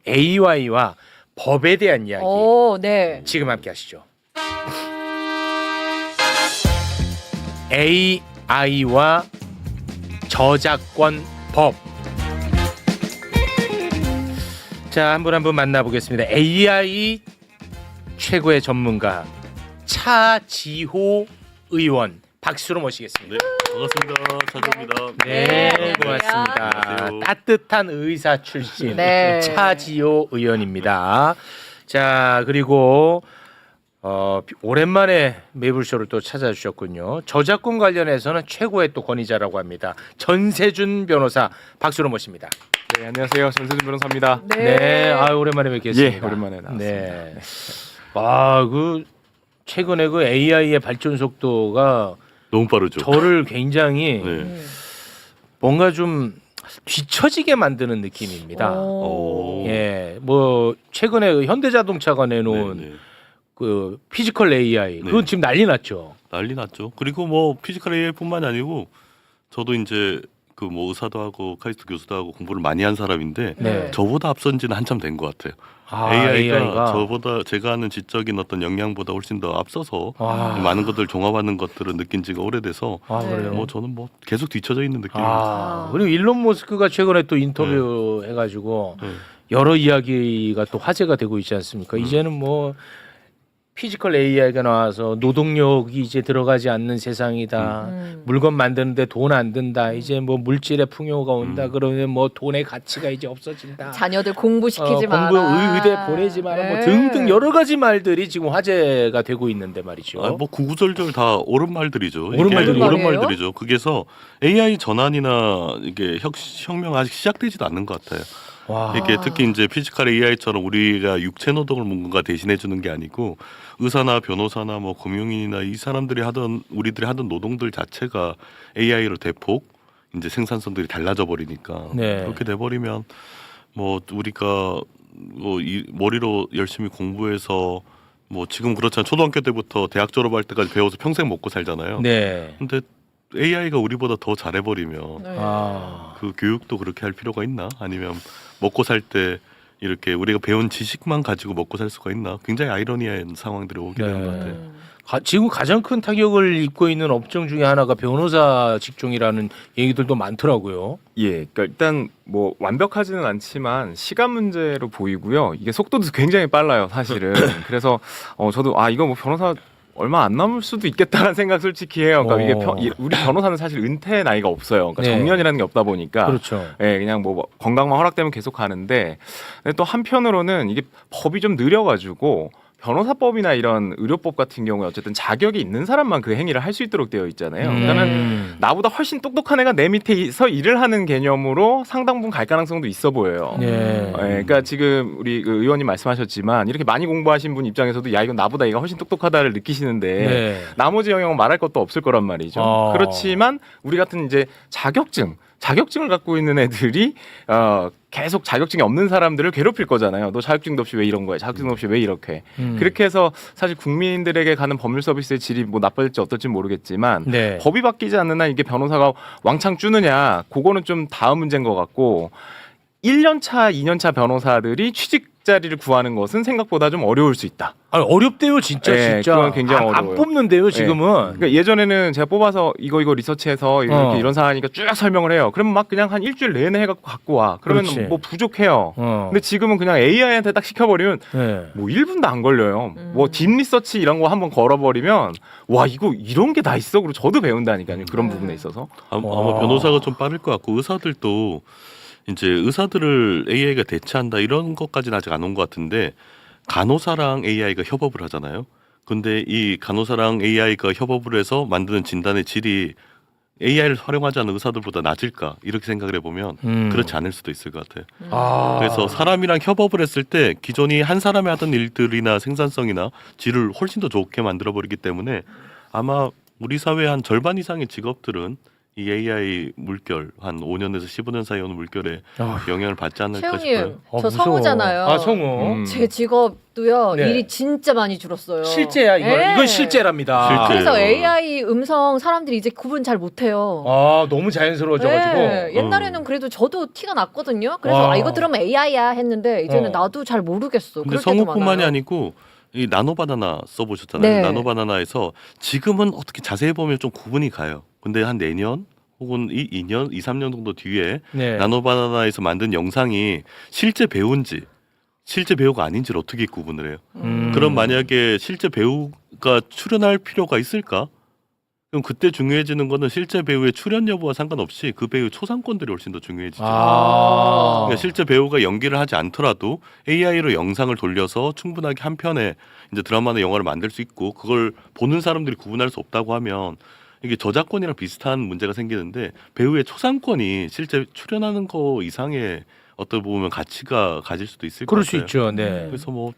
AI와 법에 대한 이야기 오, 네. 지금 함께 하시죠. AI와 저작권 법. 자, 한 분 한 분 만나보겠습니다. AI 최고의 전문가 차지호 의원 박수로 모시겠습니다. 네, 반갑습니다. 차지호입니다. 네, 네, 고맙습니다. 안녕하세요. 따뜻한 의사 출신 네. 차지호 의원입니다. 자, 그리고 오랜만에 매불쇼를 또 찾아주셨군요. 저작권 관련해서는 최고의 또 권위자라고 합니다. 전세준 변호사 박수로 모십니다. 네, 안녕하세요. 전세준 변호사입니다. 네, 아 오랜만에 뵙겠습니다. 예, 오랜만에 나왔습니다. 네. 그 최근에 그 AI의 발전 속도가 너무 빠르죠. 저를 굉장히 네. 뭔가 좀 뒤처지게 만드는 느낌입니다. 오. 예, 뭐 최근에 그 현대자동차가 내놓은 네, 네. 그 피지컬 AI 그건 네. 지금 난리 났죠. 난리 났죠. 그리고 뭐 피지컬 AI뿐만이 아니고 저도 이제 그 뭐 의사도 하고 카이스트 교수도 하고 공부를 많이 한 사람인데 네. 저보다 앞선 지는 한참 된 것 같아요. 아, AI가 저보다 제가 하는 지적인 어떤 역량보다 훨씬 더 앞서서 와. 많은 것들 종합하는 것들을 느낀 지가 오래돼서 아, 그래요. 뭐 저는 뭐 계속 뒤처져 있는 느낌입니다. 아, 그리고 일론 머스크가 최근에 또 인터뷰 해가지고 네. 여러 이야기가 또 화제가 되고 있지 않습니까? 이제는 뭐 피지컬 AI가 나와서 노동력이 이제 들어가지 않는 세상이다. 물건 만드는데 돈 안 든다. 이제 뭐 물질의 풍요가 온다. 그러면 뭐 돈의 가치가 이제 없어진다. 자녀들 공부시키지 마라. 공부 의대 보내지 마라. 뭐 네. 등등 여러 가지 말들이 지금 화제가 되고 있는데 말이죠. 뭐 구구절절 다 옳은 말들이죠. 옳은 말들이- 옳은 말이에요? 말들이죠. 그게서 AI 전환이나 이게 혁명 아직 시작되지도 않는 것 같아요. 와. 이게 특히 이제 피지컬 AI처럼 우리가 육체 노동을 뭔가 대신해 주는 게 아니고 의사나 변호사나 뭐 금융인이나 이 사람들이 하던 우리들이 하던 노동들 자체가 AI로 대폭 이제 생산성들이 달라져 버리니까 네. 그렇게 돼 버리면 뭐 우리가 뭐 이 머리로 열심히 공부해서 뭐 지금 그렇잖아요. 초등학교 때부터 대학 졸업할 때까지 배워서 평생 먹고 살잖아요. 네. 근데 AI가 우리보다 더 잘해버리면 네. 아. 그 교육도 그렇게 할 필요가 있나? 아니면 먹고 살 때 이렇게 우리가 배운 지식만 가지고 먹고 살 수가 있나? 굉장히 아이러니한 상황들이 오게 되는 것 같아요. 지금 가장 큰 타격을 입고 있는 업종 중에 하나가 변호사 직종이라는 얘기들도 많더라고요. 예, 그러니까 일단 뭐 완벽하지는 않지만 시간 문제로 보이고요. 이게 속도도 굉장히 빨라요, 사실은. 그래서 저도 이거 뭐 변호사 얼마 안 남을 수도 있겠다는 생각 솔직히 해요. 그러니까 이게 우리 변호사는 사실 은퇴 나이가 없어요. 그러니까 네. 정년이라는 게 없다 보니까. 그렇죠. 예, 그냥 뭐 건강만 허락되면 계속 가는데 근데 또 한편으로는 이게 법이 좀 느려가지고 변호사법이나 이런 의료법 같은 경우에 어쨌든 자격이 있는 사람만 그 행위를 할 수 있도록 되어 있잖아요. 그러니까는 나보다 훨씬 똑똑한 애가 내 밑에서 일을 하는 개념으로 상당 부분 갈 가능성도 있어 보여요. 네. 예, 그러니까 지금 우리 그 의원님 말씀하셨지만 이렇게 많이 공부하신 분 입장에서도 야 이건 나보다 얘가 훨씬 똑똑하다를 느끼시는데 네. 나머지 영역은 말할 것도 없을 거란 말이죠. 그렇지만 우리 같은 이제 자격증을 갖고 있는 애들이 계속 자격증이 없는 사람들을 괴롭힐 거잖아요. 너 자격증도 없이 왜 이런 거야? 자격증도 없이 왜 이렇게? 그렇게 해서 사실 국민들에게 가는 법률 서비스의 질이 뭐 나빠질지 어떨지 모르겠지만 네. 법이 바뀌지 않는 한 이게 변호사가 왕창 주느냐 그거는 좀 다음 문제인 것 같고 1년차, 2년차 변호사들이 취직 자리를 구하는 것은 생각보다 좀 어려울 수 있다. 어렵대요, 진짜. 네, 진짜. 그건 굉장히 안 어려워요. 뽑는데요, 지금은. 그러니까 예전에는 제가 뽑아서 이거 리서치해서 이렇게 이런 사안이니까 쭉 설명을 해요. 그러면 막 그냥 한 일주일 내내 해갖고 갖고 와. 그러면 그렇지. 뭐 부족해요. 어. 근데 지금은 그냥 AI한테 딱 시켜버리면 네. 뭐 1분도 안 걸려요. 뭐 딥 리서치 이런 거 한번 걸어버리면 와 이거 이런 게 다 있어. 그리고 저도 배운다니까요. 그런 부분에 있어서. 아마 와. 변호사가 좀 빠를 것 같고 의사들도 이제 의사들을 AI가 대체한다 이런 것까지는 아직 안 온 것 같은데 간호사랑 AI가 협업을 하잖아요. 근데 이 간호사랑 AI가 협업을 해서 만드는 진단의 질이 AI를 활용하지 않는 의사들보다 낮을까 이렇게 생각을 해보면 그렇지 않을 수도 있을 것 같아요. 그래서 사람이랑 협업을 했을 때 기존이 한 사람이 하던 일들이나 생산성이나 질을 훨씬 더 좋게 만들어버리기 때문에 아마 우리 사회의 한 절반 이상의 직업들은 이 AI 물결 한 5년에서 15년 사이에 오는 물결에 아, 영향을 받지 않을까 최영님, 싶어요. 저 무서워. 성우잖아요. 아, 성우. 음. 제 직업도요 네. 일이 진짜 많이 줄었어요. 실제야 네. 이건 실제랍니다. 실제. 그래서 네. AI 음성 사람들이 이제 구분 잘 못해요. 아, 너무 자연스러워져가지고. 네, 옛날에는 그래도 저도 티가 났거든요. 그래서 와. 이거 들으면 AI야 했는데 이제는 어. 나도 잘 모르겠어. 근데 그럴 때도 성우뿐만이 많아요. 아니고 이 나노바나나 써보셨잖아요. 네. 나노바나나에서 지금은 어떻게 자세히 보면 좀 구분이 가요. 근데 한 내년 혹은 2년, 2, 3년 정도 뒤에 네. 나노바나나에서 만든 영상이 실제 배우인지 실제 배우가 아닌지를 어떻게 구분을 해요? 그럼 만약에 실제 배우가 출연할 필요가 있을까? 그럼 그때 중요해지는 거는 실제 배우의 출연 여부와 상관없이 그 배우의 초상권들이 훨씬 더 중요해지죠. 아. 그러니까 실제 배우가 연기를 하지 않더라도 AI로 영상을 돌려서 충분하게 한 편의 이제 드라마나 영화를 만들 수 있고 그걸 보는 사람들이 구분할 수 없다고 하면 이게 저작권이랑 비슷한 문제가 생기는데 배우의 초상권이 실제 출연하는 거 이상의 어떻게 보면 가치가 가질 수도 있을 것 그럴 같아요. 수 있죠. 네. 그래서 뭐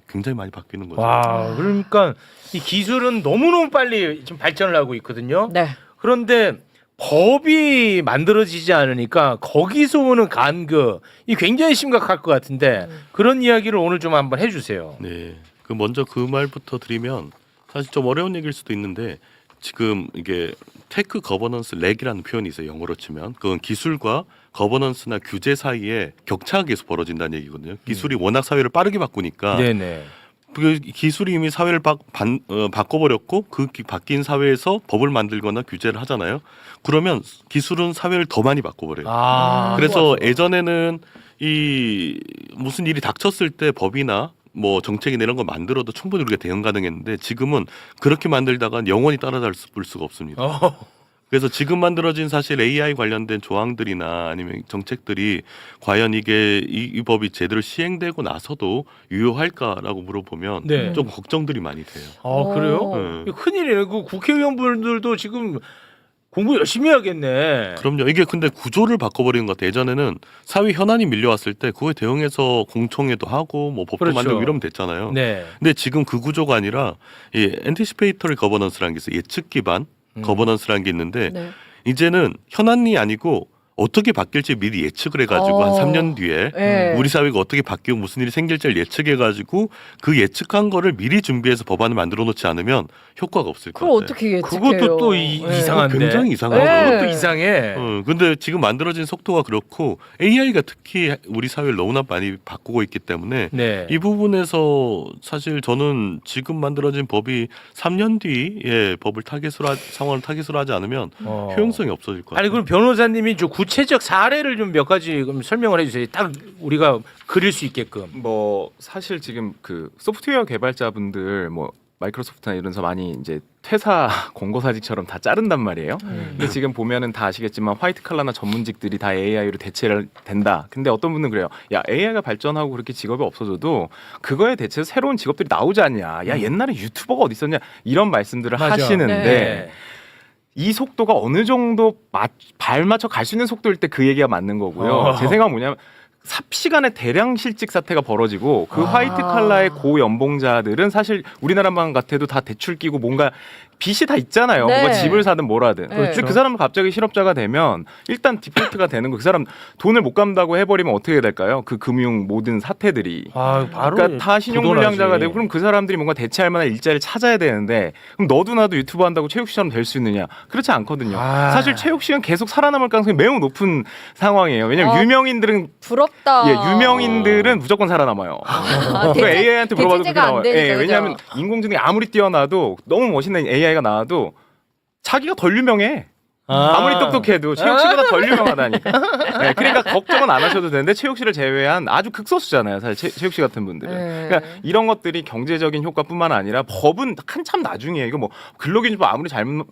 굉장히 많이 바뀌는 거죠. 와, 그러니까 이 기술은 너무너무 빨리 지금 발전을 하고 있거든요. 네. 그런데 법이 만들어지지 않으니까 거기서 오는 간극 이 굉장히 심각할 것 같은데 그런 이야기를 오늘 좀 한번 해주세요. 네. 그 먼저 그 말부터 드리면 사실 좀 어려운 얘기일 수도 있는데 지금 이게 테크 거버넌스 렉이라는 표현이 있어요. 영어로 치면 그건 기술과 거버넌스나 규제 사이에 격차가 계속 벌어진다는 얘기거든요. 기술이 워낙 사회를 빠르게 바꾸니까 네네. 그 기술이 이미 사회를 바꿔버렸고 그 바뀐 사회에서 법을 만들거나 규제를 하잖아요. 그러면 기술은 사회를 더 많이 바꿔버려요. 아, 그래서 예전에는 이 무슨 일이 닥쳤을 때 법이나 뭐 정책이나 이런 걸 만들어도 충분히 우리가 대응 가능했는데 지금은 그렇게 만들다가 영원히 따라잡을 수가 없습니다. 그래서 지금 만들어진 사실 AI 관련된 조항들이나 아니면 정책들이 과연 이게 이 법이 제대로 시행되고 나서도 유효할까라고 물어보면 네. 좀 걱정들이 많이 돼요. 아, 그래요? 네. 이거 큰일이네. 그 국회의원분들도 지금 공부 열심히 해야겠네. 그럼요. 이게 근데 구조를 바꿔버리는 것 같아요. 예전에는 사회 현안이 밀려왔을 때 그거에 대응해서 공청회도 하고 뭐 법도 그렇죠. 만들고 이러면 됐잖아요. 네. 근데 지금 그 구조가 아니라 이 anticipatory governance라는 게 있어요. 예측 기반 거버넌스라는 게 있는데 네. 이제는 현안이 아니고 어떻게 바뀔지 미리 예측을 해가지고 한 3년 뒤에 네. 우리 사회가 어떻게 바뀌고 무슨 일이 생길지를 예측해가지고 그 예측한 거를 미리 준비해서 법안을 만들어 놓지 않으면 효과가 없을 것 그걸 같아요. 어떻게 예측해요? 그것도 또 네. 이상한데. 굉장히 이상하죠. 네. 그것도 이상해. 근데 지금 만들어진 속도가 그렇고 AI가 특히 우리 사회를 너무나 많이 바꾸고 있기 때문에 네. 이 부분에서 사실 저는 지금 만들어진 법이 3년 뒤에 법을 상황을 타깃으로 하지 않으면 효용성이 없어질 것 같아요. 아니 그럼 변호사님이 좀 구체적 사례를 좀 몇 가지 그럼 설명을 해주세요. 딱 우리가 그릴 수 있게끔. 뭐 사실 지금 그 소프트웨어 개발자분들 뭐 마이크로소프트나 이런 데서 많이 이제 퇴사 공고사직처럼 다 자른단 말이에요. 근데 지금 보면은 다 아시겠지만 화이트 칼라나 전문직들이 다 AI로 대체를 된다. 근데 어떤 분은 그래요. 야 AI가 발전하고 그렇게 직업이 없어져도 그거에 대체해서 새로운 직업들이 나오지 않냐. 야 옛날에 유튜버가 어디 있었냐. 이런 말씀들을 맞아. 하시는데 네. 이 속도가 어느 정도 발맞춰 갈 수 있는 속도일 때 그 얘기가 맞는 거고요. 제 생각은 뭐냐면 삽시간에 대량 실직 사태가 벌어지고 그 화이트 칼라의 고연봉자들은 사실 우리나라만 같아도 다 대출 끼고 뭔가 빚이 다 있잖아요. 네. 뭔가 집을 사든 뭐라든. 네. 근데 그 사람은 갑자기 실업자가 되면 일단 디폴트가 되는 거. 그 사람 돈을 못 갚는다고 해버리면 어떻게 될까요? 그 금융 모든 사태들이. 아, 바로 그러니까 다 신용불량자가 부도나지. 되고 그럼 그 사람들이 뭔가 대체할 만한 일자리를 찾아야 되는데 그럼 너도 나도 유튜브 한다고 최욱 씨처럼 될 수 있느냐? 그렇지 않거든요. 아. 사실 최욱 씨는 계속 살아남을 가능성이 매우 높은 상황이에요. 왜냐면 유명인들은 부럽다. 유명인들은 무조건 살아남아요. 아, 그 AI한테 물어봐도 그게 대체제가 안 나와요. 되니까, 예, 그죠? 왜냐하면 인공지능이 아무리 뛰어나도 너무 멋있는 AI가 나와도 자기가 덜 유명해. 아무리 똑똑해도 최욱 씨보다 덜 유명하다니까. 네, 그러니까 걱정은 안 하셔도 되는데 최욱 씨를 제외한 아주 극소수잖아요. 사실 최욱 씨 같은 분들은. 네. 그러니까 이런 것들이 경제적인 효과뿐만 아니라 법은 한참 나중에 이거 뭐 근로기준법 아무리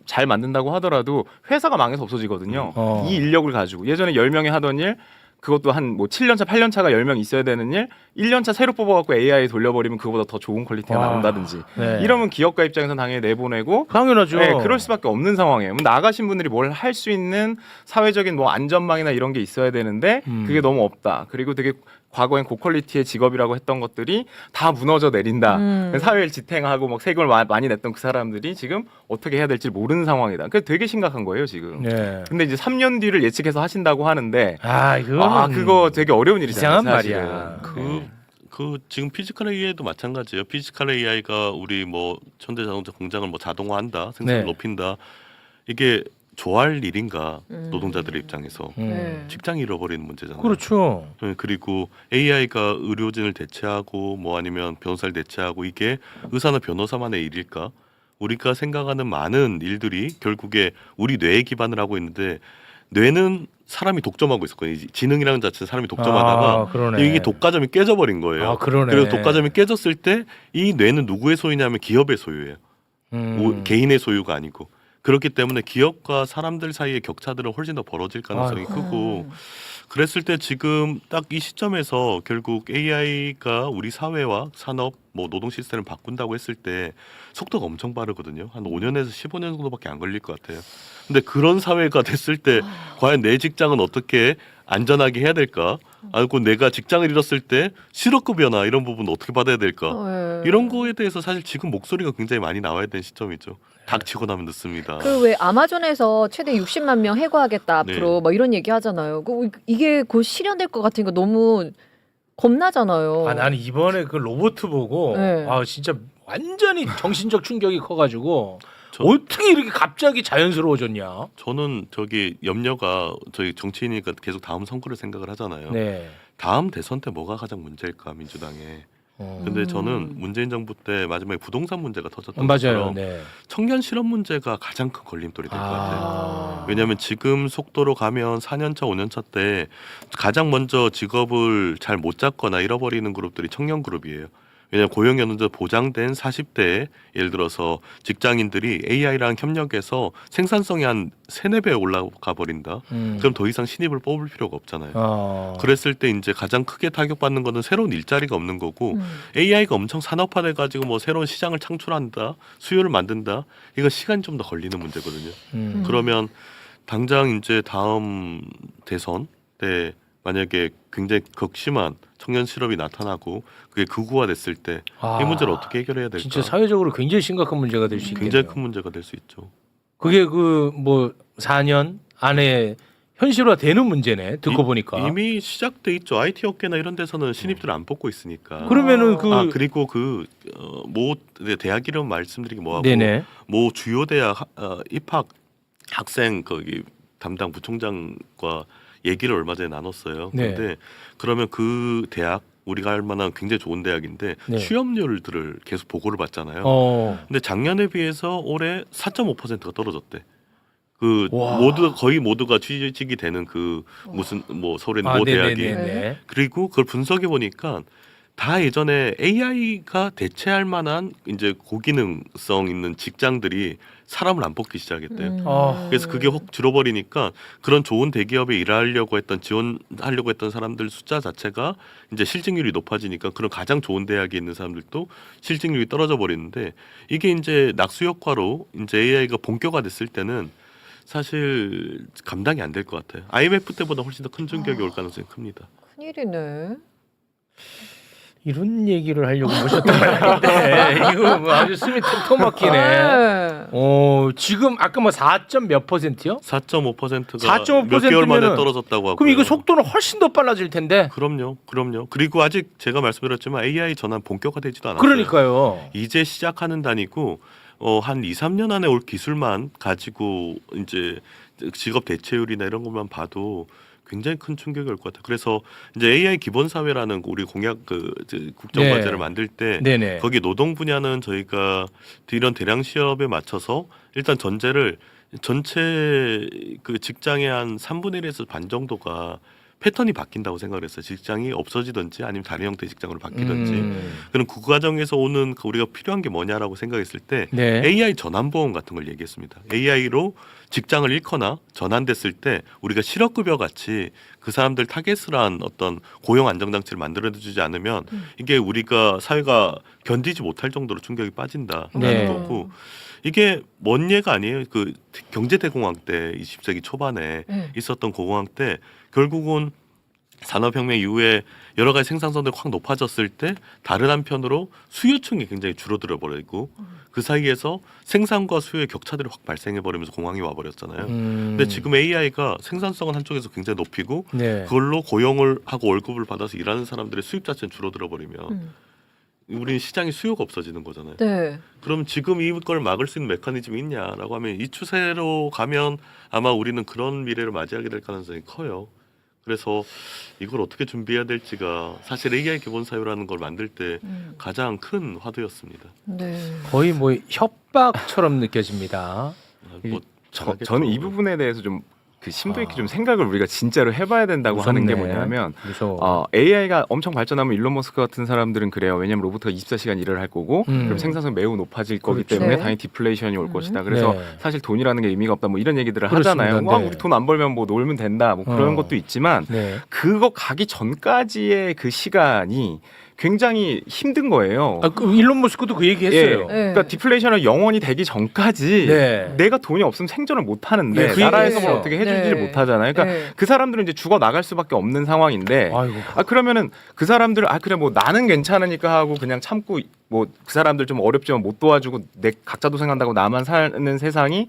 잘 만든다고 하더라도 회사가 망해서 없어지거든요. 이 인력을 가지고 예전에 10명이 하던 일 그것도 한 뭐 7년차, 8년차가 10명 있어야 되는 일 1년차 새로 뽑아갖고 AI 돌려버리면 그거보다 더 좋은 퀄리티가 와. 나온다든지 네. 이러면 기업가 입장에서는 당연히 내보내고 당연하죠. 네, 그럴 수밖에 없는 상황이에요. 나가신 분들이 뭘 할 수 있는 사회적인 뭐 안전망이나 이런 게 있어야 되는데 그게 너무 없다. 그리고 되게 과거엔 고퀄리티의 직업이라고 했던 것들이 다 무너져 내린다. 사회를 지탱하고 막 세금을 많이 냈던 그 사람들이 지금 어떻게 해야 될지 모르는 상황이다. 그게 되게 심각한 거예요 지금. 네. 근데 이제 3년 뒤를 예측해서 하신다고 하는데 이거 그거 되게 어려운 일이잖아요. 이상한 사실은. 말이야. 그 지금 피지컬 AI도 마찬가지예요. 피지컬 AI가 우리 뭐 현대자동차 공장을 뭐 자동화한다, 생산을 네. 높인다. 이게 좋아할 일인가 노동자들의 입장에서 네. 직장이 잃어버리는 문제잖아요. 그렇죠. 네, 그리고 AI가 의료진을 대체하고 뭐 아니면 변호사를 대체하고 이게 의사나 변호사만의 일일까? 우리가 생각하는 많은 일들이 결국에 우리 뇌에 기반을 하고 있는데 뇌는 사람이 독점하고 있었거든요. 지능이라는 자체는 사람이 독점하다가 그러네. 이게 독과점이 깨져버린 거예요. 그러네. 그래서 독과점이 깨졌을 때 이 뇌는 누구의 소유냐면 기업의 소유예요. 개인의 소유가 아니고. 그렇기 때문에 기업과 사람들 사이의 격차들은 훨씬 더 벌어질 가능성이 크고 그랬을 때 지금 딱 이 시점에서 결국 AI가 우리 사회와 산업, 뭐 노동 시스템을 바꾼다고 했을 때 속도가 엄청 빠르거든요. 한 5년에서 15년 정도밖에 안 걸릴 것 같아요. 근데 그런 사회가 됐을 때 과연 내 직장은 어떻게 안전하게 해야 될까? 아니고 내가 직장을 잃었을 때 실업급여나 이런 부분 어떻게 받아야 될까? 이런 거에 대해서 사실 지금 목소리가 굉장히 많이 나와야 되는 시점이죠. 닥치고 나면 늦습니다. 그 왜 아마존에서 최대 60만 명 해고하겠다 앞으로 네. 뭐 이런 얘기 하잖아요. 이게 곧 실현될 것 같으니까 너무 겁나잖아요. 나는 이번에 그 로봇 보고 네. 진짜 완전히 정신적 충격이 커가지고 저- 어떻게 이렇게 갑자기 자연스러워졌냐? 저는 저기 염려가 저희 정치인이니까 계속 다음 선거를 생각을 하잖아요. 네. 다음 대선 때 뭐가 가장 문제일까 민주당에. 근데 저는 문재인 정부 때 마지막에 부동산 문제가 터졌던 맞아요. 것처럼 네. 청년 실업 문제가 가장 큰 걸림돌이 될 것 같아요. 아. 왜냐하면 지금 속도로 가면 4년차, 5년차 때 가장 먼저 직업을 잘 못 잡거나 잃어버리는 그룹들이 청년 그룹이에요. 왜냐하면 고용 연원제 보장된 40대에 예를 들어서 직장인들이 AI랑 협력해서 생산성이 한 3-4배 올라가 버린다. 그럼 더 이상 신입을 뽑을 필요가 없잖아요. 그랬을 때 이제 가장 크게 타격받는 거는 새로운 일자리가 없는 거고 AI가 엄청 산업화돼 가지고 뭐 새로운 시장을 창출한다, 수요를 만든다. 이거 시간이 좀 더 걸리는 문제거든요. 그러면 당장 이제 다음 대선 때 만약에 굉장히 극심한 청년 실업이 나타나고 그게 극우화됐을 때 이 문제를 어떻게 해결해야 될까? 진짜 사회적으로 굉장히 심각한 문제가 될 수 있겠네요. 굉장히 큰 문제가 될 수 있죠. 그게 그 뭐 4년 안에 현실화되는 문제네. 듣고 보니까. 이미 시작돼 있죠. IT 업계나 이런 데서는 신입들 안 뽑고 있으니까. 그러면은 그리고 모 대학 이름 말씀드리기 뭐하고 네네. 모 주요 대학 입학 학생 거기 담당 부총장과 얘기를 얼마 전에 나눴어요. 네. 그런데 그러면 그 대학 우리가 할 만한 굉장히 좋은 대학인데 네. 취업률들을 계속 보고를 받잖아요. 근데 작년에 비해서 올해 4.5%가 떨어졌대. 그 와. 거의 모두가 취직이 되는 그 무슨 뭐 서울의 모 대학이 네네네. 그리고 그걸 분석해 보니까 다 예전에 AI가 대체할 만한 이제 고기능성 있는 직장들이 사람을 안 뽑기 시작했대요. 그래서 그게 확 줄어버리니까 그런 좋은 대기업에 일하려고 했던 지원하려고 했던 사람들 숫자 자체가 이제 실직률이 높아지니까 그런 가장 좋은 대학에 있는 사람들도 실직률이 떨어져 버리는데 이게 이제 낙수 효과로 이제 AI가 본격화 됐을 때는 사실 감당이 안 될 것 같아요. IMF 때보다 훨씬 더 큰 충격이 올 가능성이 큽니다. 큰일이네. 이런 얘기를 하려고 모셨던 건 아닌데 이거 뭐 아주 숨이 턱턱 막히네. 네. 지금 아까 뭐 4몇 %요? 4.5%가 4.5% 몇 개월 만에 면은 떨어졌다고 하고. 그럼 이거 속도는 훨씬 더 빨라질 텐데. 그럼요. 그리고 아직 제가 말씀드렸지만 AI 전환 본격화되지도 않았어요. 그러니까요. 이제 시작하는 단위고 한 2-3년 안에 올 기술만 가지고 이제 직업 대체율이나 이런 것만 봐도 굉장히 큰 충격이 올 것 같아요. 그래서 이제 AI 기본 사회라는 우리 공약 국정 네. 과제를 만들 때 네네. 거기 노동 분야는 저희가 이런 대량 취업에 맞춰서 일단 전체 그 직장의 한 3분의 1에서 반 정도가 패턴이 바뀐다고 생각을 했어요. 직장이 없어지든지 아니면 다른 형태의 직장으로 바뀌든지. 그럼 그 과정에서 오는 우리가 필요한 게 뭐냐라고 생각했을 때 네. AI 전환보험 같은 걸 얘기했습니다. AI로 직장을 잃거나 전환됐을 때 우리가 실업급여 같이 그 사람들 타겟을 한 어떤 고용 안정장치를 만들어주지 않으면 이게 우리가 사회가 견디지 못할 정도로 충격이 빠진다라는 네. 거고 이게 먼 예가 아니에요. 그 경제 대공황 때 20세기 초반에 있었던 고공황 때 결국은 산업혁명 이후에 여러 가지 생산성들이 확 높아졌을 때 다른 한편으로 수요층이 굉장히 줄어들어 버리고 그 사이에서 생산과 수요의 격차들이 확 발생해 버리면서 공황이 와 버렸잖아요. 근데 지금 AI가 생산성은 한쪽에서 굉장히 높이고 네. 그걸로 고용을 하고 월급을 받아서 일하는 사람들의 수입 자체는 줄어들어 버리면 우리는 시장에 수요가 없어지는 거잖아요. 네. 그럼 지금 이걸 막을 수 있는 메커니즘이 있냐라고 하면 이 추세로 가면 아마 우리는 그런 미래를 맞이하게 될 가능성이 커요. 그래서 이걸 어떻게 준비해야 될지가 사실 AI 기본 사유라는 걸 만들 때 가장 큰 화두였습니다. 네. 거의 뭐 협박처럼 느껴집니다. 뭐 저는 이 부분에 대해서 좀 그 심도 있게 좀 생각을 우리가 진짜로 해봐야 된다고 하는 게 무섭네. 뭐냐면 무서워. AI가 엄청 발전하면 일론 머스크 같은 사람들은 그래요. 왜냐하면 로봇가 24시간 일을 할 거고 그럼 생산성 매우 높아질 거기 그렇죠. 때문에 네. 당연히 디플레이션이 올 것이다. 그래서 네. 사실 돈이라는 게 의미가 없다. 뭐 이런 얘기들을 그렇습니다. 하잖아요. 와, 네. 우리 돈 안 벌면 뭐 놀면 된다. 뭐 그런 것도 있지만 네. 그거 가기 전까지의 그 시간이 굉장히 힘든 거예요. 아, 그 일론 머스크도 그 얘기 했어요. 네. 그러니까 디플레이션은 영원히 되기 전까지 네. 내가 돈이 없으면 생존을 못 하는데 네, 그 나라에서 얘기했어요. 뭘 어떻게 해주지를 네. 못 하잖아요. 그러니까 네. 그 사람들은 이제 죽어 나갈 수밖에 없는 상황인데 아이고. 그러면은 그 사람들 그래 뭐 나는 괜찮으니까 하고 그냥 참고 뭐 그 사람들 좀 어렵지만 못 도와주고 내 각자 도생한다고 나만 사는 세상이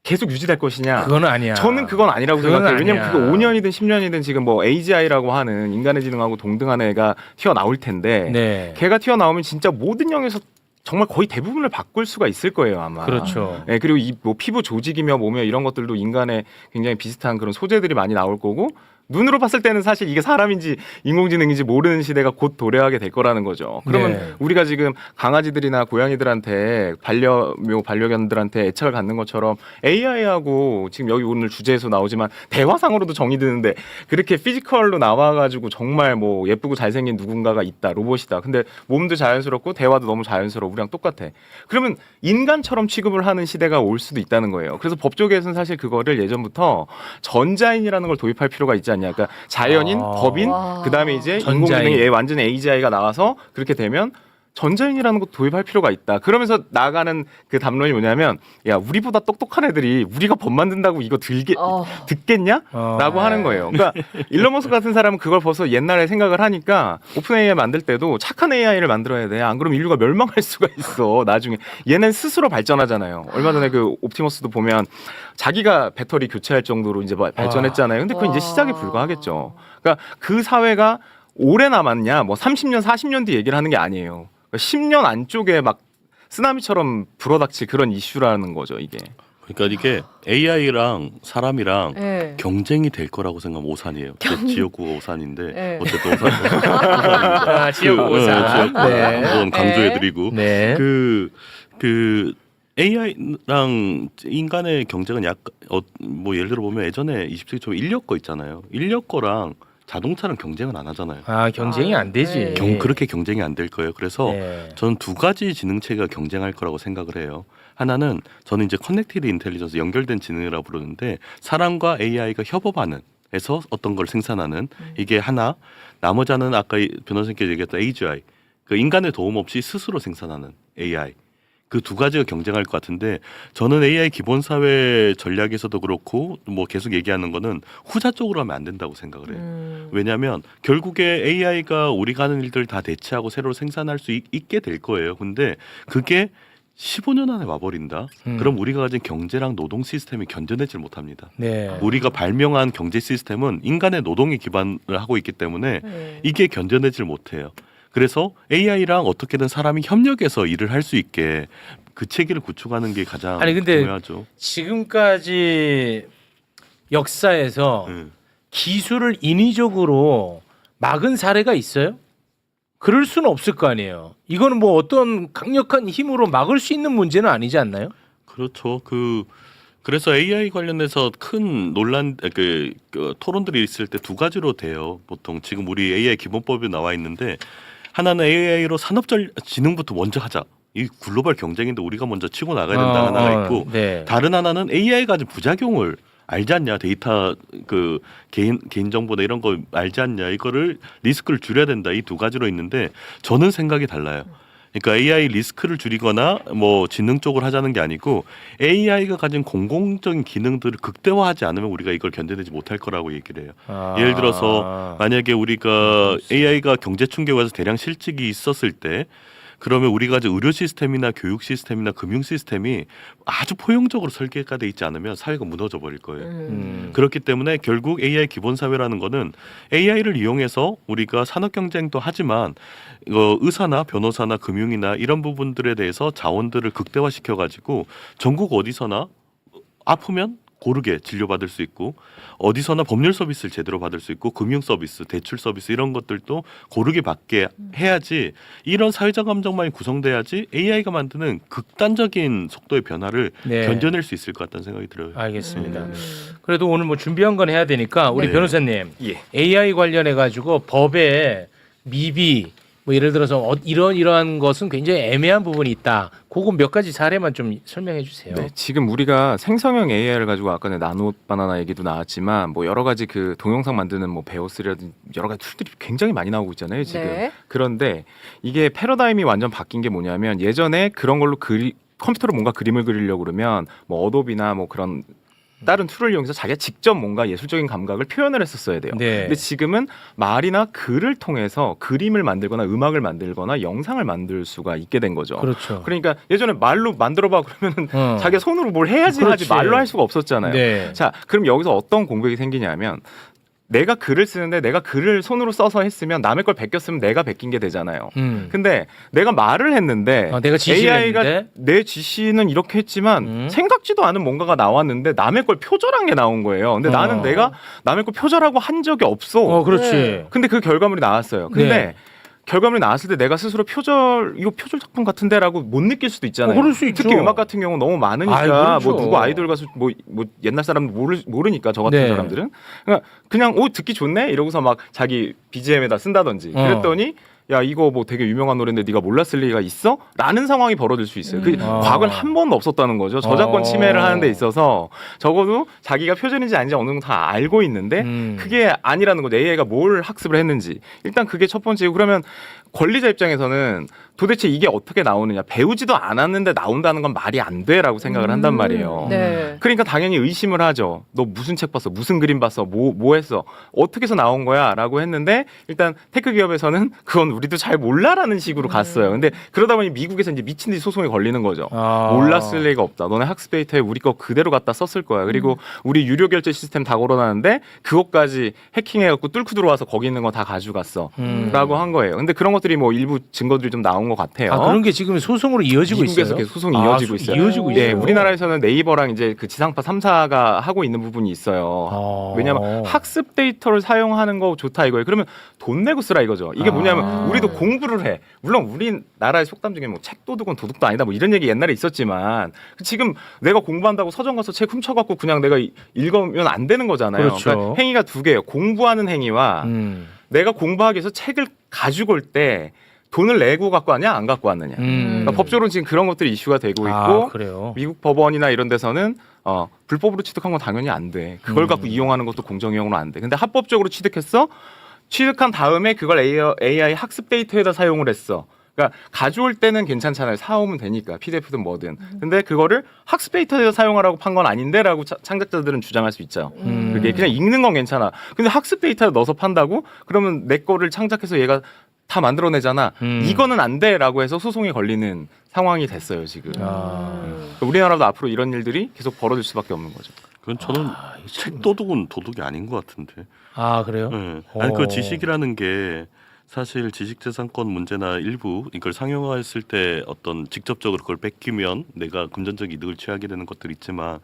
계속 유지될 것이냐? 그건 아니야. 저는 그건 아니라고 그건 생각해요. 왜냐면 아니야. 그게 5년이든 10년이든 지금 뭐 AGI라고 하는 인간의 지능하고 동등한 애가 튀어나올 텐데 네. 걔가 튀어나오면 진짜 모든 영역에서 정말 거의 대부분을 바꿀 수가 있을 거예요 아마. 그렇죠. 네, 그리고 이 뭐 피부 조직이며 뭐며 이런 것들도 인간의 굉장히 비슷한 그런 소재들이 많이 나올 거고 눈으로 봤을 때는 사실 이게 사람인지 인공지능인지 모르는 시대가 곧 도래하게 될 거라는 거죠. 그러면 네. 우리가 지금 강아지들이나 고양이들한테 반려묘 반려견들한테 애착을 갖는 것처럼 AI하고 지금 여기 오늘 주제에서 나오지만 대화상으로도 정의 드는데 그렇게 피지컬로 나와가지고 정말 뭐 예쁘고 잘생긴 누군가가 있다 로봇이다. 근데 몸도 자연스럽고 대화도 너무 자연스러워 우리랑 똑같아. 그러면 인간처럼 취급을 하는 시대가 올 수도 있다는 거예요. 그래서 법조계에서는 사실 그거를 예전부터 전자인이라는 걸 도입할 필요가 있지 않냐. 그러니까 자연인, 법인, 와. 그다음에 이제 전자인. 인공지능이 완전 AGI가 나와서 그렇게 되면 전자인이라는 것도 도입할 필요가 있다. 그러면서 나가는 그 담론이 뭐냐면 야 우리보다 똑똑한 애들이 우리가 법 만든다고 이거 듣겠냐? 라고 하는 거예요. 그러니까 일론 머스크 같은 사람은 그걸 벌써 옛날에 생각을 하니까 오픈 AI 만들 때도 착한 AI를 만들어야 돼. 안 그러면 인류가 멸망할 수가 있어. 나중에 얘는 스스로 발전하잖아요. 얼마 전에 그 옵티머스도 보면 자기가 배터리 교체할 정도로 이제 발전했잖아요. 근데 그건 이제 시작에 불과하겠죠. 그러니까 그 사회가 오래 남았냐, 뭐 30년, 40년 뒤 얘기를 하는 게 아니에요. 10년 안쪽에 막 쓰나미처럼 불어닥칠 그런 이슈라는 거죠, 이게. 그러니까 이게 AI랑 사람이랑 네. 경쟁이 될 거라고 생각하면 오산이에요. 지역구가 오산인데 네. 어쨌든 오산입니다. 지역구 오산. 지역구 네. 한번 강조해드리고 네. 그 AI랑 인간의 경쟁은 약간 뭐 예를 들어 보면 예전에 20세기 초에 인력 거 있잖아요. 인력 거랑 자동차랑 경쟁은 안 하잖아요. 아, 경쟁이 안 되지. 네. 그렇게 경쟁이 안 될 거예요. 그래서 네. 저는 두 가지 지능체가 경쟁할 거라고 생각을 해요. 하나는 저는 이제 커넥티드 인텔리전스 연결된 지능이라고 부르는데 사람과 AI가 협업하는 해서 어떤 걸 생산하는 이게 하나. 나머지 하나는 아까 변호사님께서 얘기했던 AGI 그 인간의 도움 없이 스스로 생산하는 AI. 그 두 가지가 경쟁할 것 같은데 저는 AI 기본 사회 전략에서도 그렇고 뭐 계속 얘기하는 거는 후자 쪽으로 하면 안 된다고 생각을 해요. 왜냐하면 결국에 AI가 우리가 하는 일들 다 대체하고 새로 생산할 수 있게 될 거예요. 근데 그게 15년 안에 와버린다. 그럼 우리가 가진 경제랑 노동 시스템이 견뎌내질 못합니다. 네. 우리가 발명한 경제 시스템은 인간의 노동에 기반을 하고 있기 때문에 네. 이게 견뎌내질 못해요. 그래서 AI랑 어떻게든 사람이 협력해서 일을 할 수 있게 그 체계를 구축하는 게 가장 아니, 근데 중요하죠. 지금까지 역사에서 기술을 인위적으로 막은 사례가 있어요? 그럴 수는 없을 거 아니에요. 이거는 뭐 어떤 강력한 힘으로 막을 수 있는 문제는 아니지 않나요? 그렇죠. 그래서 AI 관련해서 큰 논란, 그 토론들이 있을 때 두 가지로 돼요. 보통 지금 우리 AI 기본법이 나와 있는데 하나는 AI로 산업지능부터 먼저 하자. 이 글로벌 경쟁인데 우리가 먼저 치고 나가야 된다 하나가 있고 네. 다른 하나는 AI가 가진 부작용을 알지 않냐 데이터 그 개인 정보나 이런 거 알지 않냐 이거를 리스크를 줄여야 된다 이 두 가지로 있는데 저는 생각이 달라요. 그러니까 AI 리스크를 줄이거나 뭐 지능 쪽을 하자는 게 아니고 AI가 가진 공공적인 기능들을 극대화하지 않으면 우리가 이걸 견뎌내지 못할 거라고 얘기를 해요. 예를 들어서 만약에 우리가 AI가 경제 충격에 와서 대량 실직이 있었을 때 그러면 우리가 이제 의료 시스템이나 교육 시스템이나 금융 시스템이 아주 포용적으로 설계가 돼 있지 않으면 사회가 무너져 버릴 거예요. 그렇기 때문에 결국 AI 기본 사회라는 거는 AI를 이용해서 우리가 산업 경쟁도 하지만 의사나 변호사나 금융이나 이런 부분들에 대해서 자원들을 극대화시켜 가지고 전국 어디서나 아프면 고르게 진료받을 수 있고 어디서나 법률 서비스를 제대로 받을 수 있고 금융 서비스, 대출 서비스 이런 것들도 고르게 받게 해야지 이런 사회적 감정만이 구성돼야지 AI가 만드는 극단적인 속도의 변화를 네. 견뎌낼 수 있을 것 같다는 생각이 들어요. 알겠습니다. 그래도 오늘 뭐 준비한 건 해야 되니까 우리 네. 변호사님 예. AI 관련해 가지고 법에 미비 뭐 예를 들어서 이러한 것은 굉장히 애매한 부분이 있다. 그거 몇 가지 사례만 좀 설명해 주세요. 네, 지금 우리가 생성형 AI를 가지고 아까 전에 나노 바나나 얘기도 나왔지만 뭐 여러 가지 그 동영상 만드는 뭐 베오스라든지 여러 가지 툴들이 굉장히 많이 나오고 있잖아요 지금. 네. 그런데 이게 패러다임이 완전 바뀐 게 뭐냐면 예전에 그런 걸로 컴퓨터로 뭔가 그림을 그리려고 그러면 뭐 어도비나 뭐 그런 다른 툴을 이용해서 자기가 직접 뭔가 예술적인 감각을 표현을 했었어야 돼요. 네. 근데 지금은 말이나 글을 통해서 그림을 만들거나 음악을 만들거나 영상을 만들 수가 있게 된 거죠. 그렇죠. 그러니까 예전에 말로 만들어봐 그러면은 어. 자기가 손으로 뭘 해야지 그렇지. 하지 말로 할 수가 없었잖아요. 네. 자, 그럼 여기서 어떤 공백이 생기냐면 내가 글을 쓰는데 내가 글을 손으로 써서 했으면 남의 걸 베꼈으면 내가 베낀 게 되잖아요. 근데 내가 말을 했는데 내가 지시를 AI가 했는데? 내 지시는 이렇게 했지만 생각지도 않은 뭔가가 나왔는데 남의 걸 표절한 게 나온 거예요. 근데 나는 내가 남의 걸 표절하고 한 적이 없어. 그렇지. 네. 근데 그 결과물이 나왔어요. 근데 네. 결과물이 나왔을 때 내가 스스로 이거 표절 작품 같은데라고 못 느낄 수도 있잖아요. 그럴 수 있죠. 특히 음악 같은 경우 너무 많으니까 아이, 그렇죠. 뭐 누구 아이돌 가수 뭐 옛날 사람 모르니까 저 같은 네. 사람들은 그냥 듣기 좋네 이러고서 막 자기 BGM에다 쓴다든지 그랬더니 야 이거 뭐 되게 유명한 노래인데 네가 몰랐을 리가 있어? 라는 상황이 벌어질 수 있어요. 그 과거는 한 번도 없었다는 거죠. 저작권 침해를 하는 데 있어서 적어도 자기가 표절인지 아닌지 어느 정도 다 알고 있는데 그게 아니라는 거죠. AI가 뭘 학습을 했는지. 일단 그게 첫 번째고 그러면 권리자 입장에서는 도대체 이게 어떻게 나오느냐. 배우지도 않았는데 나온다는 건 말이 안 돼라고 생각을 한단 말이에요. 네. 그러니까 당연히 의심을 하죠. 너 무슨 책 봤어? 무슨 그림 봤어? 뭐 했어? 어떻게 해서 나온 거야? 라고 했는데 일단 테크 기업에서는 그건 우리도 잘 몰라라는 식으로 갔어요. 근데 그러다 보니 미국에서 이제 미친 듯이 소송이 걸리는 거죠. 몰랐을 리가 없다. 너네 학습 데이터에 우리 거 그대로 갖다 썼을 거야. 그리고 우리 유료 결제 시스템 다 걸어놨는데 그것까지 해킹해갖고 뚫고 들어와서 거기 있는 거 다 가져갔어. 라고 한 거예요. 근데 그런 것들이 뭐 일부 증거들이 좀 나온 것 같아요. 그런 게 지금 소송으로 이어지고 미국에서 있어요. 계속 소송이 이어지고 있어요. 이어지고 예, 있어요. 우리나라에서는 네이버랑 이제 그 지상파 3사가 하고 있는 부분이 있어요. 왜냐하면 학습 데이터를 사용하는 거 좋다 이거예요. 그러면 돈 내고 쓰라 이거죠. 이게 뭐냐면 우리도 공부를 해. 물론 우리나라의 속담 중에 뭐 책 도둑은 도둑도 아니다 뭐 이런 얘기 옛날에 있었지만 지금 내가 공부한다고 서점 가서 책 훔쳐갖고 그냥 내가 읽으면 안 되는 거잖아요. 그렇죠. 그러니까 행위가 두 개예요. 공부하는 행위와 내가 공부하기 위해서 책을 가지고 올 때 돈을 내고 갖고 왔냐 안 갖고 왔느냐. 그러니까 법적으로 지금 그런 것들이 이슈가 되고 있고 그래요. 미국 법원이나 이런 데서는 불법으로 취득한 건 당연히 안 돼. 그걸 갖고 이용하는 것도 공정이용으로 안 돼. 근데 합법적으로 취득했어. 취득한 다음에 그걸 AI 학습 데이터에다 사용을 했어. 그러니까 가져올 때는 괜찮잖아요. 사오면 되니까 PDF든 뭐든. 근데 그거를 학습 데이터에서 사용하라고 판 건 아닌데라고 창작자들은 주장할 수 있죠. 그게 그냥 읽는 건 괜찮아. 근데 학습 데이터에 넣어서 판다고? 그러면 내 거를 창작해서 얘가 다 만들어내잖아. 이거는 안 돼라고 해서 소송이 걸리는 상황이 됐어요 지금. 우리나라도 앞으로 이런 일들이 계속 벌어질 수밖에 없는 거죠. 그건 저는 책 도둑은 도둑이 아닌 것 같은데. 그래요? 네. 아니 그 지식이라는 게 사실 지식재산권 문제나 일부 이걸 상용화했을 때 어떤 직접적으로 그걸 뺏기면 내가 금전적 이득을 취하게 되는 것들이 있지만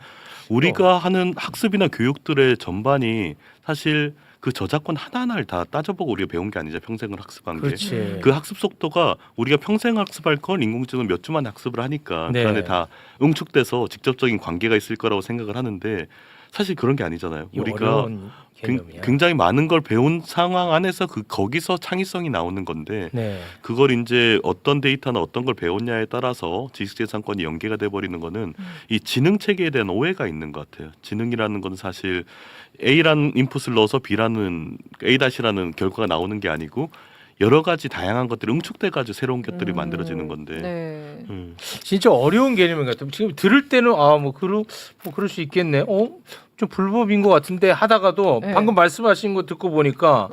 우리가 하는 학습이나 교육들의 전반이 사실 그 저작권 하나하나를 다 따져보고 우리가 배운 게 아니죠. 평생을 학습한 게. 그렇지. 그 학습 속도가 우리가 평생 학습할 건 인공지능 몇 주만 학습을 하니까 네. 그 안에 다 응축돼서 직접적인 관계가 있을 거라고 생각을 하는데 사실 그런 게 아니잖아요. 우리가 어려운 개념이야. 굉장히 많은 걸 배운 상황 안에서 거기서 창의성이 나오는 건데 네. 그걸 이제 어떤 데이터나 어떤 걸 배웠냐에 따라서 지식재산권이 연계가 돼 버리는 거는 이 지능 체계에 대한 오해가 있는 것 같아요. 지능이라는 건 사실 A라는 인풋을 넣어서 B라는 A-라는 결과가 나오는 게 아니고 여러 가지 다양한 것들이 응축돼가지고 새로운 것들이 만들어지는 건데. 네. 진짜 어려운 개념인 것 같아요. 지금 들을 때는 뭐 그럴 수 있겠네. 좀 불법인 것 같은데 하다가도 네. 방금 말씀하신 거 듣고 보니까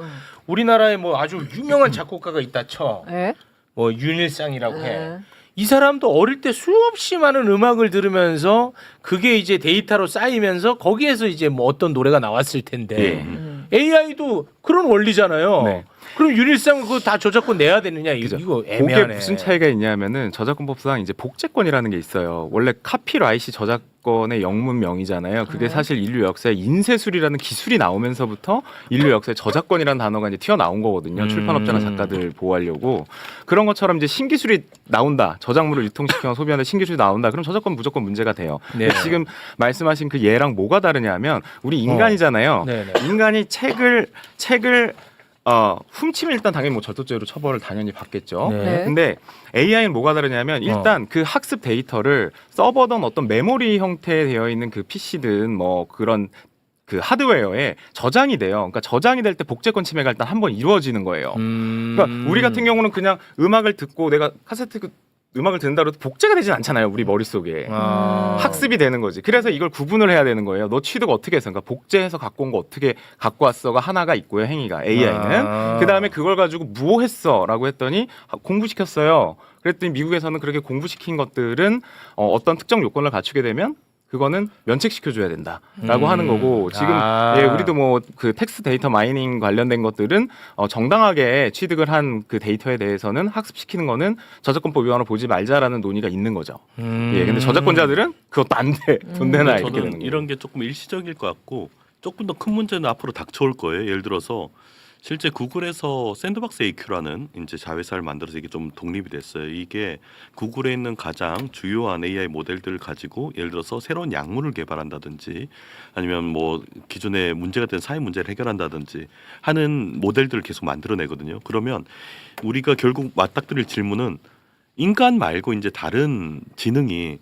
우리나라에 뭐 아주 유명한 작곡가가 있다 쳐. 네? 뭐 윤일상이라고 해. 네. 이 사람도 어릴 때 수없이 많은 음악을 들으면서 그게 이제 데이터로 쌓이면서 거기에서 이제 뭐 어떤 노래가 나왔을 텐데 AI도 그런 원리잖아요. 네. 그럼 윤일상 그거 다 저작권 내야 되느냐 이거 애매하네. 그게 무슨 차이가 있냐면은 저작권법상 이제 복제권이라는 게 있어요. 원래 카피라이트 저작권의 영문명이잖아요. 그게 사실 인류 역사에 인쇄술이라는 기술이 나오면서부터 인류 역사에 저작권이라는 단어가 이제 튀어나온 거거든요. 출판업자나 작가들 보호하려고. 그런 것처럼 이제 신기술이 나온다. 저작물을 유통시켜 소비하는 신기술이 나온다. 그럼 저작권 무조건 문제가 돼요. 네. 지금 말씀하신 그 예랑 뭐가 다르냐면 우리 인간이잖아요. 네네. 인간이 책을 훔치면 일단 당연히 뭐 절도죄로 처벌을 당연히 받겠죠. 네. 근데 AI는 뭐가 다르냐면 일단 그 학습 데이터를 서버든 어떤 메모리 형태에 되어 있는 그 PC든 뭐 그런 그 하드웨어에 저장이 돼요. 그러니까 저장이 될 때 복제권 침해가 일단 한번 이루어지는 거예요. 그러니까 우리 같은 경우는 그냥 음악을 듣고 내가 카세트 음악을 듣는다 그래도 복제가 되진 않잖아요. 우리 머릿속에. 학습이 되는 거지. 그래서 이걸 구분을 해야 되는 거예요. 너 취득 어떻게 했어? 그러니까 복제해서 갖고 온 거 어떻게 갖고 왔어가 하나가 있고요. 행위가 AI는. 그다음에 그걸 가지고 뭐 했어라고 했더니 공부시켰어요. 그랬더니 미국에서는 그렇게 공부시킨 것들은 어떤 특정 요건을 갖추게 되면 그거는 면책시켜줘야 된다라고 하는 거고 지금 예, 우리도 뭐 그 텍스트 데이터 마이닝 관련된 것들은 정당하게 취득을 한 그 데이터에 대해서는 학습시키는 거는 저작권법 위반으로 보지 말자라는 논의가 있는 거죠. 예, 근데 저작권자들은 그것도 안 돼. 돈 내놔 이렇게 되는 저는 거예요. 이런 게 조금 일시적일 것 같고 조금 더 큰 문제는 앞으로 닥쳐올 거예요. 예를 들어서 실제 구글에서 샌드박스 AQ라는 이제 자회사를 만들어서 이게 좀 독립이 됐어요. 이게 구글에 있는 가장 주요한 AI 모델들을 가지고 예를 들어서 새로운 약물을 개발한다든지 아니면 뭐 기존에 문제가 된 사회 문제를 해결한다든지 하는 모델들을 계속 만들어내거든요. 그러면 우리가 결국 맞닥뜨릴 질문은 인간 말고 이제 다른 지능이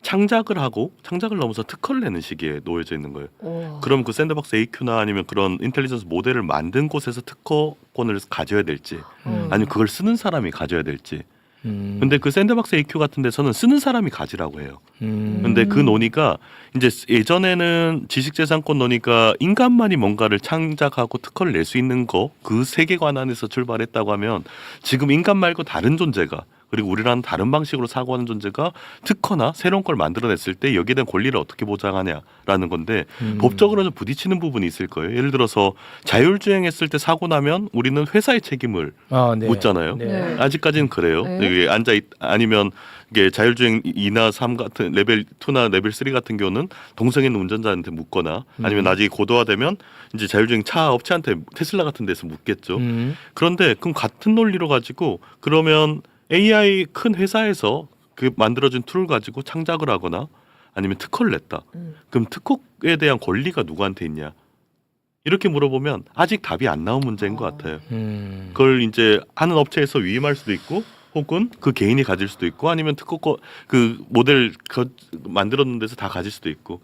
창작을 하고 창작을 넘어서 특허를 내는 시기에 놓여져 있는 거예요. 그럼 그 샌드박스 AQ나 아니면 그런 인텔리전스 모델을 만든 곳에서 특허권을 가져야 될지 아니면 그걸 쓰는 사람이 가져야 될지. 근데 그 샌드박스 AQ 같은 데서는 쓰는 사람이 가지라고 해요. 근데 그 논의가 이제 예전에는 지식재산권 논의가 인간만이 뭔가를 창작하고 특허를 낼 수 있는 거 그 세계관 안에서 출발했다고 하면 지금 인간 말고 다른 존재가 그리고 우리랑 다른 방식으로 사고하는 존재가 특허나 새로운 걸 만들어냈을 때 여기에 대한 권리를 어떻게 보장하냐라는 건데 법적으로 좀 부딪히는 부분이 있을 거예요. 예를 들어서 자율주행했을 때 사고 나면 우리는 회사의 책임을 네. 묻잖아요. 네. 아직까지는 그래요. 네. 여기 아니면 이게 자율주행 2나 3 같은 레벨 2나 레벨 3 같은 경우는 동성애 있는 운전자한테 묻거나 아니면 나중에 고도화되면 이제 자율주행 차 업체한테 테슬라 같은 데서 묻겠죠. 그런데 그럼 같은 논리로 가지고 그러면 AI 큰 회사에서 그 만들어진 툴을 가지고 창작을 하거나 아니면 특허를 냈다. 그럼 특허에 대한 권리가 누구한테 있냐? 이렇게 물어보면 아직 답이 안 나온 문제인 것 같아요. 그걸 이제 하는 업체에서 위임할 수도 있고 혹은 그 개인이 가질 수도 있고 아니면 특허권 그 모델 만들었는 데서 다 가질 수도 있고.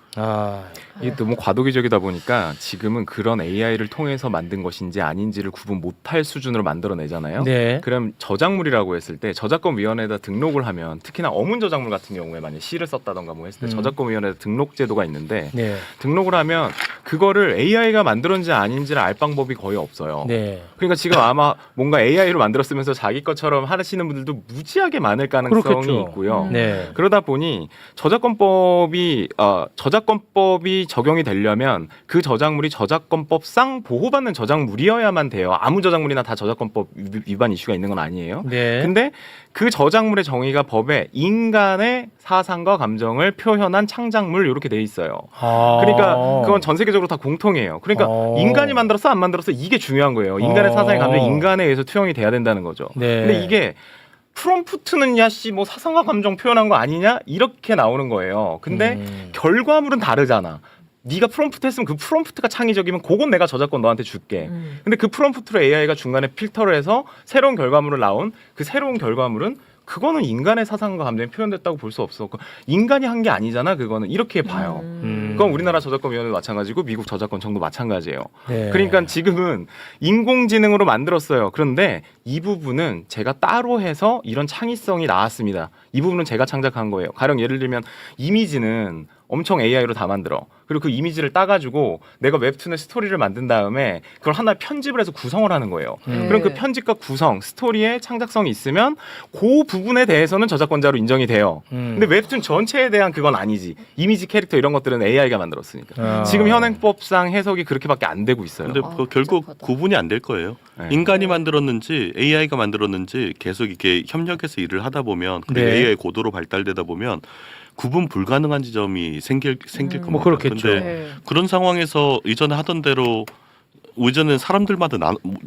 이게 너무 과도기적이다 보니까 지금은 그런 AI를 통해서 만든 것인지 아닌지를 구분 못할 수준으로 만들어내잖아요. 네. 그럼 저작물이라고 했을 때 저작권위원회에다 등록을 하면 특히나 어문 저작물 같은 경우에 만약 시를 썼다던가 뭐 했을 때 저작권위원회 등록 제도가 있는데 네. 등록을 하면 그거를 AI가 만들었는지 아닌지를 알 방법이 거의 없어요. 네. 그러니까 지금 아마 뭔가 AI로 만들었으면서 자기 것처럼 하시는 분들도 무지하게 많을 가능성이 그렇겠죠. 있고요. 네. 그러다 보니 저작권법이 적용이 되려면 그 저작물이 저작권법상 보호받는 저작물이어야만 돼요. 아무 저작물이나 다 저작권법 위반 이슈가 있는 건 아니에요. 네. 근데 그 저작물의 정의가 법에 인간의 사상과 감정을 표현한 창작물 이렇게 돼 있어요. 그러니까 그건 전 세계적으로 다 공통이에요. 그러니까 인간이 만들었어 안 만들었어 이게 중요한 거예요. 인간의 사상의 감정이 인간에 의해서 투영이 돼야 된다는 거죠. 네. 근데 이게 프롬프트는 야씨 뭐 사상과 감정 표현한 거 아니냐 이렇게 나오는 거예요. 근데 결과물은 다르잖아. 네가 프롬프트 했으면 그 프롬프트가 창의적이면 그건 내가 저작권 너한테 줄게. 근데 그 프롬프트로 AI가 중간에 필터를 해서 새로운 결과물을 나온 그 새로운 결과물은 그거는 인간의 사상과 감정이 표현됐다고 볼 수 없어. 인간이 한 게 아니잖아. 그거는 이렇게 봐요. 그건 우리나라 저작권위원회도 마찬가지고 미국 저작권청도 마찬가지예요. 네. 그러니까 지금은 인공지능으로 만들었어요. 그런데 이 부분은 제가 따로 해서 이런 창의성이 나왔습니다. 이 부분은 제가 창작한 거예요. 가령 예를 들면 이미지는 엄청 AI로 다 만들어. 그리고 그 이미지를 따가지고 내가 웹툰의 스토리를 만든 다음에 그걸 하나 편집을 해서 구성을 하는 거예요. 그럼 그 편집과 구성, 스토리에 창작성이 있으면 그 부분에 대해서는 저작권자로 인정이 돼요. 근데 웹툰 전체에 대한 그건 아니지. 이미지, 캐릭터 이런 것들은 AI가 만들었으니까. 지금 현행법상 해석이 그렇게밖에 안 되고 있어요. 근데 결국 복잡하다. 구분이 안 될 거예요. 네. 인간이 만들었는지 AI가 만들었는지 계속 이렇게 협력해서 일을 하다 보면 그리고 네. AI 고도로 발달되다 보면 구분 불가능한 지점이 생길 겁니다. 뭐 그렇겠죠. 근데 네. 그런 상황에서 이전에 하던 대로 이전에 사람들마다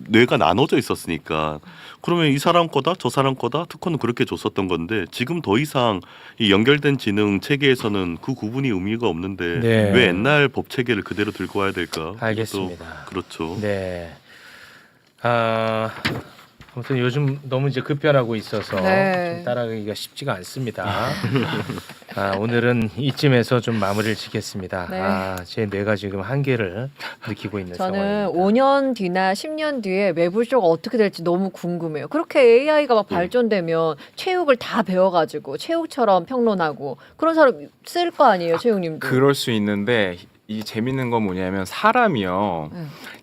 뇌가 나눠져 있었으니까 그러면 이 사람 거다 저 사람 거다 특허는 그렇게 줬었던 건데 지금 더 이상 이 연결된 지능 체계에서는 그 구분이 의미가 없는데 네. 왜 옛날 법 체계를 그대로 들고 와야 될까? 알겠습니다. 또 그렇죠. 네. 아무튼 요즘 너무 이제 급변하고 있어서 네. 좀 따라가기가 쉽지가 않습니다. 오늘은 이쯤에서 좀 마무리를 짓겠습니다. 네. 제 뇌가 지금 한계를 느끼고 있는 저는 상황입니다. 5년 뒤나 10년 뒤에 매불쇼가 어떻게 될지 너무 궁금해요. 그렇게 AI가 막 발전되면 체육을 다 배워가지고 체육처럼 평론하고 그런 사람 쓸 거 아니에요, 체육님도. 그럴 수 있는데 이 재밌는 건 뭐냐면 사람이요.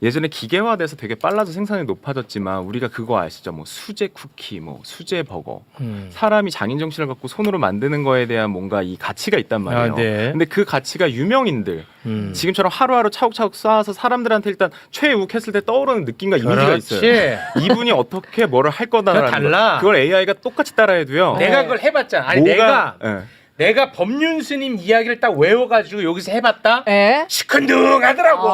예전에 기계화돼서 되게 빨라져 생산이 높아졌지만 우리가 그거 아시죠? 뭐 수제 쿠키, 뭐 수제 버거. 사람이 장인 정신을 갖고 손으로 만드는 거에 대한 뭔가 이 가치가 있단 말이에요. 네. 근데 그 가치가 유명인들 지금처럼 하루하루 차곡차곡 쌓아서 사람들한테 일단 최욱 했을 때 떠오르는 느낌과 이미지가 있어요. 이분이 어떻게 뭐를 할 거다라는 그건 달라. 거. 그걸 AI가 똑같이 따라해도요. 내가 그걸 해봤잖아. 아니 내가 법륜 스님 이야기를 딱 외워가지고 여기서 해봤다. 에? 시큰둥하더라고.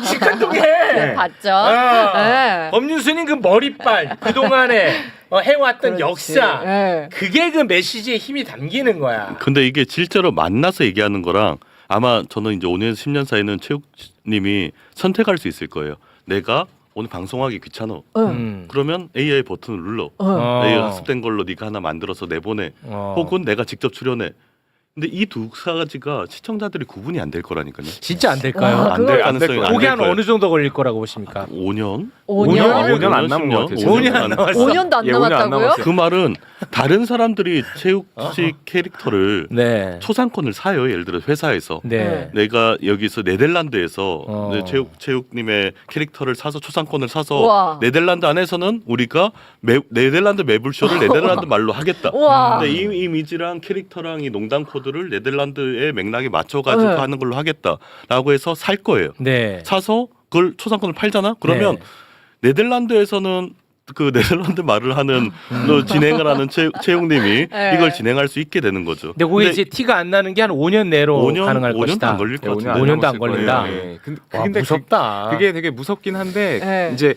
시큰둥해. 네. 봤죠? 어. 법륜 스님 그 머리빨 그 동안에 해왔던 그렇지. 역사. 네. 그게 그 메시지에 힘이 담기는 거야. 근데 이게 실제로 만나서 얘기하는 거랑 아마 저는 이제 5년에서 10년 사이는 체육님이 선택할 수 있을 거예요. 내가 오늘 방송하기 귀찮아. 그러면 AI 버튼을 눌러. AI 학습된 걸로 네가 하나 만들어서 내보내. 혹은 내가 직접 출연해. 근데 이 두 가지가 시청자들이 구분이 안 될 거라니까요. 진짜 안 될까요? 와, 안 될 그걸- 가능성이 안 그게 될 한 거예요. 어느 정도 걸릴 거라고 보십니까? 5년? 5년 안 남은 것 같아요. 5년 안 남았어. 5년도 안 예, 5년 안 남았다고요? 남았어요. 그 말은 다른 사람들이 체육식 캐릭터를 네. 초상권을 사요. 예를 들어 회사에서. 네. 내가 여기서 네덜란드에서 네, 체육님의 캐릭터를 사서 초상권을 사서 우와. 네덜란드 안에서는 우리가 네덜란드 매불쇼를 네덜란드 말로 하겠다. 우와. 근데 이 이미지랑 캐릭터랑 이 농담 코드를 네덜란드의 맥락에 맞춰가지고 네. 하는 걸로 하겠다라고 해서 살 거예요. 네. 사서 그걸 초상권을 팔잖아. 그러면 네덜란드에서는 그 네덜란드 말을 하는 진행을 하는 채용님이 네. 이걸 진행할 수 있게 되는 거죠. 근데 그게 이제 티가 안 나는 게 한 5년 내로 5년, 가능할 5년도 것이다. 안 걸릴 것 네, 같은데. 5년도 안 남았을 걸린다. 거예요. 네. 와, 근데 무섭다. 그게 되게 무섭긴 한데 네. 이제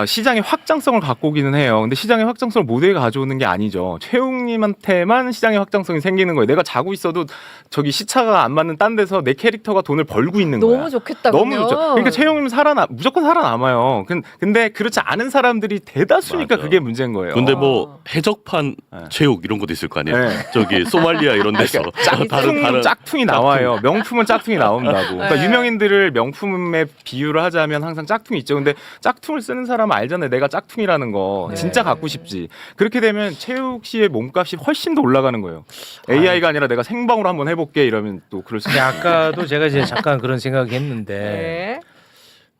시장의 확장성을 갖고 오기는 해요. 근데 시장의 확장성을 모두에게 가져오는 게 아니죠. 최웅님한테만 시장의 확장성이 생기는 거예요. 내가 자고 있어도 저기 시차가 안 맞는 딴 데서 내 캐릭터가 돈을 벌고 있는 거야. 너무 좋겠다. 너무 그러면. 좋죠. 그러니까 최용님 무조건 살아남아요. 근데 그렇지 않은 사람들이 대다수니까 맞아. 그게 문제인 거예요. 근데 뭐 해적판 네. 체육 이런 것도 있을 거 아니에요. 네. 저기 소말리아 이런 데서 짝퉁이 나와요. 명품은 짝퉁이 나온다고. 그러니까 네. 유명인들을 명품에 비유를 하자면 항상 짝퉁이 있죠. 근데 짝퉁을 쓰는 사람은 알잖아요. 내가 짝퉁이라는 거 네. 진짜 갖고 싶지. 그렇게 되면 최욱 씨의 몸값이 훨씬 더 올라가는 거예요. AI가 아니라 내가 생방으로 한번 해볼게 이러면 또 그럴 수 근데 있어요. 아까도 제가 이제 잠깐 그런 생각했는데 네.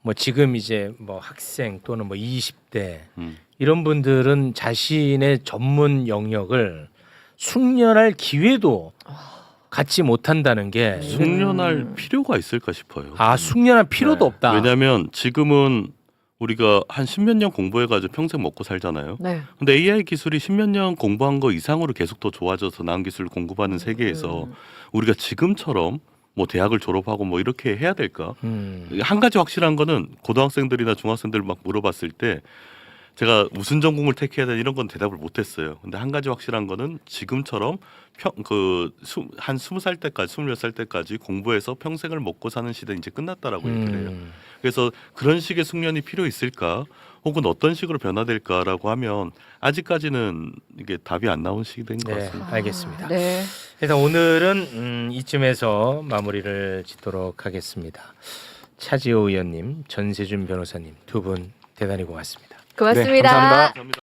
뭐 지금 이제 뭐 학생 또는 뭐 20대 음. 이런 분들은 자신의 전문 영역을 숙련할 기회도 갖지 못한다는 게 숙련할 필요가 있을까 싶어요. 숙련할 필요도 네. 없다. 왜냐하면 지금은 우리가 한 10몇 년 공부해가지고 평생 먹고 살잖아요. 네. 근데 AI 기술이 10몇 년 공부한 거 이상으로 계속 더 좋아져서 나은 기술을 공부하는 세계에서 우리가 지금처럼 뭐 대학을 졸업하고 뭐 이렇게 해야 될까? 한 가지 확실한 거는 고등학생들이나 중학생들 막 물어봤을 때 제가 무슨 전공을 택해야 되나 이런 건 대답을 못했어요. 근데 한 가지 확실한 거는 지금처럼 한 20살 때까지 26살 때까지 공부해서 평생을 먹고 사는 시대 이제 끝났다라고 얘기를 해요. 그래서 그런 식의 숙련이 필요 있을까? 혹은 어떤 식으로 변화될까라고 하면 아직까지는 이게 답이 안 나온 시기인 것 네, 같습니다. 알겠습니다. 네. 일단 오늘은 이쯤에서 마무리를 짓도록 하겠습니다. 차지호 의원님, 전세준 변호사님 두 분 대단히 고맙습니다. 고맙습니다. 네, 감사합니다. 감사합니다.